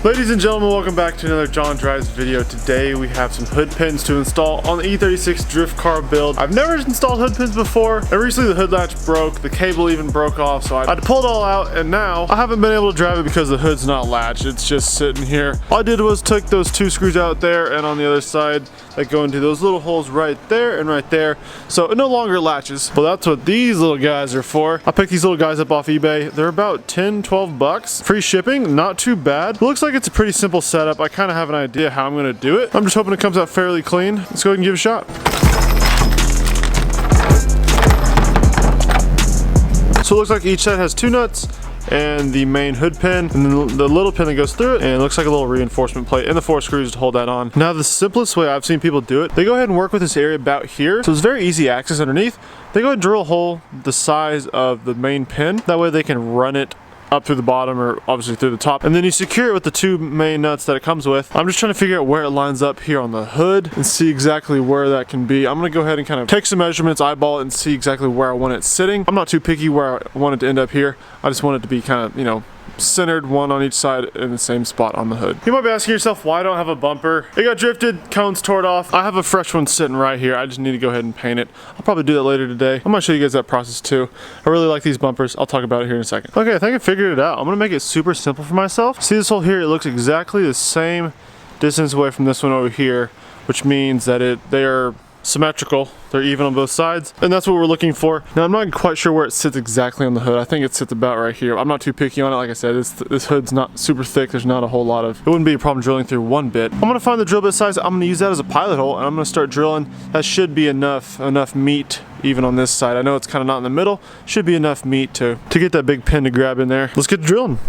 Ladies and gentlemen, welcome back to another John Drives video. Today we have some hood pins to install on the E36 drift car build. I've never installed hood pins before, and recently the hood latch broke, the cable even broke off, so I had to pull it all out, and now I haven't been able to drive it because the hood's not latched. It's just sitting here. All I did was took those two screws out there and on the other side that go into those little holes right there and right there, so it no longer latches. Well, that's what these little guys are for. I picked these little guys up off eBay. They're about 10-12 bucks. Free shipping, not too bad. It looks like it's a pretty simple setup. I kind of have an idea how I'm going to do it. I'm just hoping it comes out fairly clean. Let's go ahead and give it a shot. So it looks like each side has two nuts and the main hood pin and then the little pin that goes through it, and it looks like a little reinforcement plate and the 4 screws to hold that on. Now the simplest way I've seen people do it, they go ahead and work with this area about here, so it's very easy access underneath. They go ahead and drill a hole the size of the main pin, that way they can run it up through the bottom or obviously through the top, and then you secure it with the two main nuts that it comes with. I'm just trying to figure out where it lines up here on the hood and see exactly where that can be. I'm gonna go ahead and kind of take some measurements, eyeball it, and see exactly where I want it sitting. I'm not too picky where I want it to end up here. I just want it to be kind of, you know, centered, one on each side in the same spot on the hood. You might be asking yourself why I don't have a bumper. It got drifted, cones tore off. I have a fresh one sitting right here. I just need to go ahead and paint it. I'll probably do that later today. I'm gonna show you guys that process too. I really like these bumpers. I'll talk about it here in a second. Okay, I think I figured it out. I'm gonna make it super simple for myself. See this hole here? It looks exactly the same distance away from this one over here, which means that they are symmetrical. They're even on both sides, and that's what we're looking for. Now I'm not quite sure where it sits exactly on the hood. I think it sits about right here. I'm not too picky on it. Like I said, this hood's not super thick. There's not a whole lot of, it wouldn't be a problem drilling through one bit. I'm gonna find the drill bit size. I'm gonna use that as a pilot hole, and I'm gonna start drilling. That should be enough meat even on this side. I know it's kind of not in the middle. Should be enough meat to get that big pin to grab in there. Let's get drilling.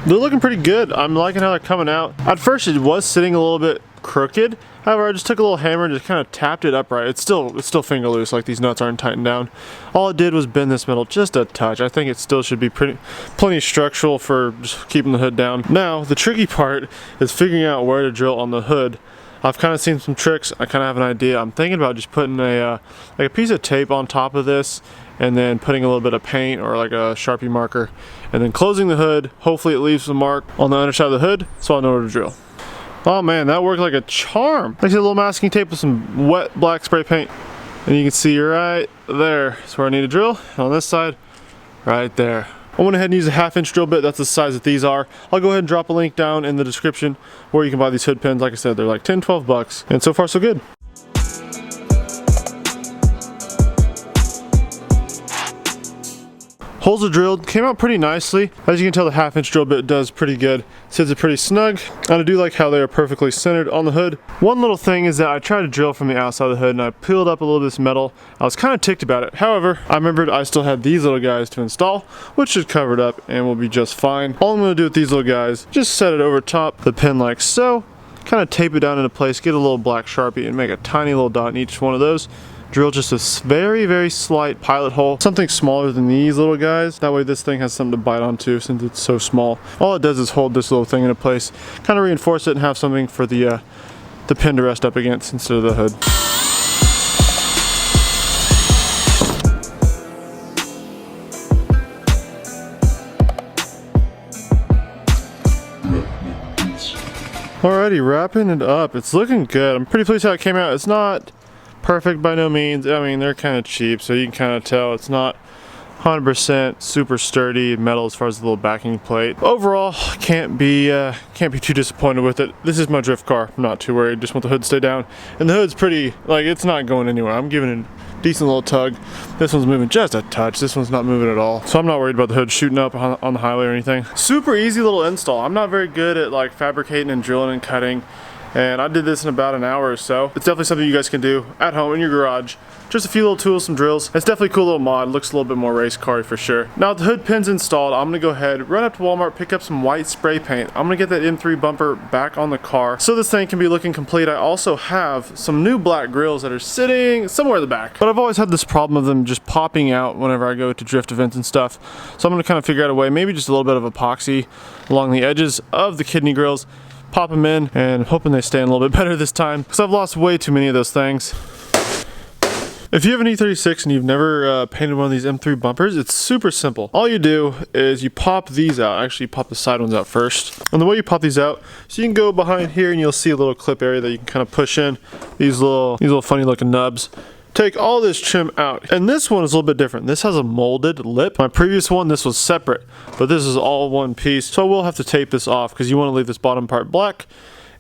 They're looking pretty good. I'm liking how they're coming out. At first it was sitting a little bit crooked. However, I just took a little hammer and just kind of tapped it upright. It's still finger loose, like these nuts aren't tightened down. All it did was bend this metal just a touch. I think it still should be plenty structural for just keeping the hood down. Now, the tricky part is figuring out where to drill on the hood. I've kind of seen some tricks. I kind of have an idea. I'm thinking about just putting like a piece of tape on top of this, and then putting a little bit of paint or like a Sharpie marker, and then closing the hood. Hopefully it leaves a mark on the underside of the hood so I'll know where to drill. Oh man, that worked like a charm. I see a little masking tape with some wet black spray paint, and you can see right there is where I need to drill. And on this side, right there. I went ahead and used a 1/2-inch drill bit. That's the size that these are. I'll go ahead and drop a link down in the description where you can buy these hood pins. Like I said, they're like 10-12 bucks, and so far so good. Holes are drilled, came out pretty nicely. As you can tell, the 1/2-inch drill bit does pretty good. Sits it pretty snug, and I do like how they are perfectly centered on the hood. One little thing is that I tried to drill from the outside of the hood and I peeled up a little bit of this metal. I was kind of ticked about it. However, I remembered I still had these little guys to install, which should cover it up and will be just fine. All I'm gonna do with these little guys, just set it over top the pin like so, kind of tape it down into place, get a little black Sharpie and make a tiny little dot in each one of those. Drill just a very slight pilot hole, something smaller than these little guys. That way this thing has something to bite onto since it's so small. All it does is hold this little thing into place, kind of reinforce it and have something for the pin to rest up against instead of the hood. Alrighty, wrapping it up. It's looking good. I'm pretty pleased how it came out. It's not perfect by no means. I mean, they're kind of cheap, so you can kind of tell it's not 100% super sturdy metal as far as the little backing plate. Overall, can't be too disappointed with it. This is my drift car. I'm not too worried. Just want the hood to stay down, and the hood's pretty, like, it's not going anywhere. I'm giving it a decent little tug. This one's moving just a touch. This one's not moving at all, so I'm not worried about the hood shooting up on the highway or anything. Super easy little install. I'm not very good at like fabricating and drilling and cutting and I did this in about an hour or so. It's definitely something you guys can do at home in your garage. Just a few little tools, some drills. It's definitely a cool little mod. Looks a little bit more race car-y for sure. Now with the hood pins installed, I'm gonna go ahead, run up to Walmart, pick up some white spray paint. I'm gonna get that M3 bumper back on the car so this thing can be looking complete. I also have some new black grills that are sitting somewhere in the back. But I've always had this problem of them just popping out whenever I go to drift events and stuff. So I'm gonna kind of figure out a way, maybe just a little bit of epoxy along the edges of the kidney grills, pop them in, and hoping they stay in a little bit better this time because I've lost way too many of those things. If you have an E36 and you've never painted one of these M3 bumpers, it's super simple. All you do is you pop these out. Actually, you pop the side ones out first. And the way you pop these out, so you can go behind here and you'll see a little clip area that you can kind of push in. These little funny looking nubs. Take all this trim out. And this one is a little bit different. This has a molded lip. My previous one, this was separate, but this is all one piece. So we'll have to tape this off because you want to leave this bottom part black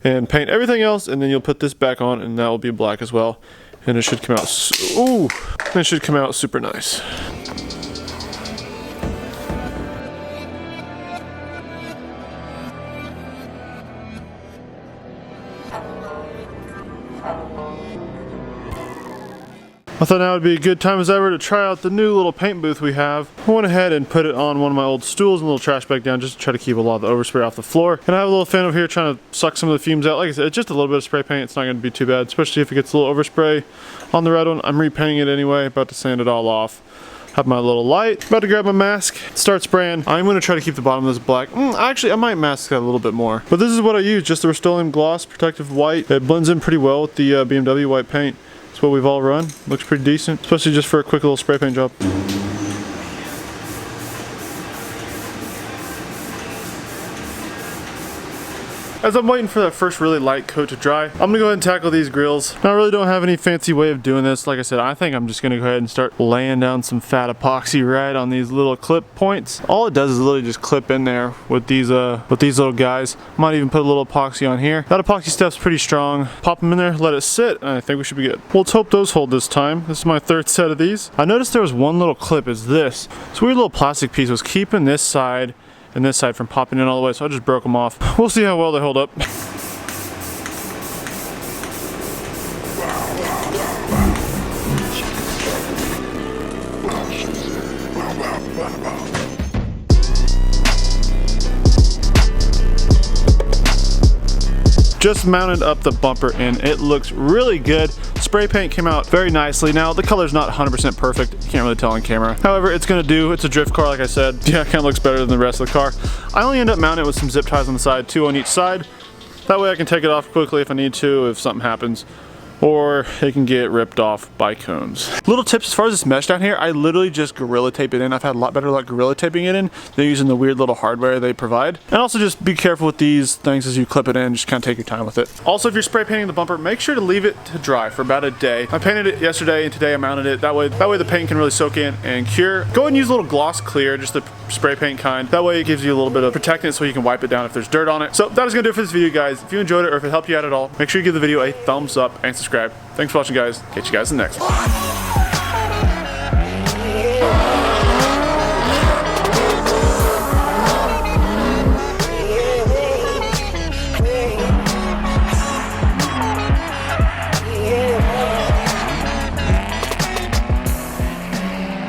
and paint everything else, and then you'll put this back on and that will be black as well. And it should come out, ooh, it should come out super nice. I thought now would be a good time as ever to try out the new little paint booth we have. I went ahead and put it on one of my old stools and a little trash bag down just to try to keep a lot of the overspray off the floor. And I have a little fan over here trying to suck some of the fumes out. Like I said, it's just a little bit of spray paint. It's not going to be too bad, especially if it gets a little overspray on the red one. I'm repainting it anyway, about to sand it all off. Have my little light, about to grab my mask, start spraying. I'm going to try to keep the bottom of this black. Actually, I might mask that a little bit more. But this is what I use, just the Rust-Oleum Gloss Protective White. It blends in pretty well with the BMW white paint. That's what we've all run. Looks pretty decent, especially just for a quick little spray paint job. As I'm waiting for that first really light coat to dry, I'm gonna go ahead and tackle these grills. Now, I really don't have any fancy way of doing this. Like I said, I think I'm just gonna go ahead and start laying down some fat epoxy right on these little clip points. All it does is literally just clip in there with these little guys. Might even put a little epoxy on here. That epoxy stuff's pretty strong. Pop them in there, let it sit, and I think we should be good. Well, let's hope those hold this time. This is my third set of these. I noticed there was one little clip, is this. This weird little plastic piece was keeping this side and this side from popping in all the way, so I just broke them off. We'll see how well they hold up. Just mounted up the bumper and it looks really good. Spray paint came out very nicely. Now the color's not 100% perfect, you can't really tell on camera. However, it's gonna do. It's a drift car, like I said. Yeah, it kind of looks better than the rest of the car. I only end up mounting it with some zip ties on the side, 2 on each side. That way I can take it off quickly if I need to, if something happens. Or it can get ripped off by cones. Little tips as far as this mesh down here, I literally just Gorilla Tape it in. I've had a lot better luck Gorilla Taping it in than using the weird little hardware they provide. And also just be careful with these things as you clip it in, just kind of take your time with it. Also, if you're spray painting the bumper, make sure to leave it to dry for about a day. I painted it yesterday and today I mounted it. That way the paint can really soak in and cure. Go ahead and use a little gloss clear, just the spray paint kind. That way it gives you a little bit of protectant so you can wipe it down if there's dirt on it. So that is gonna do it for this video, guys. If you enjoyed it or if it helped you out at all, make sure you give the video a thumbs up and subscribe. Thanks for watching, guys. Catch you guys in the next one.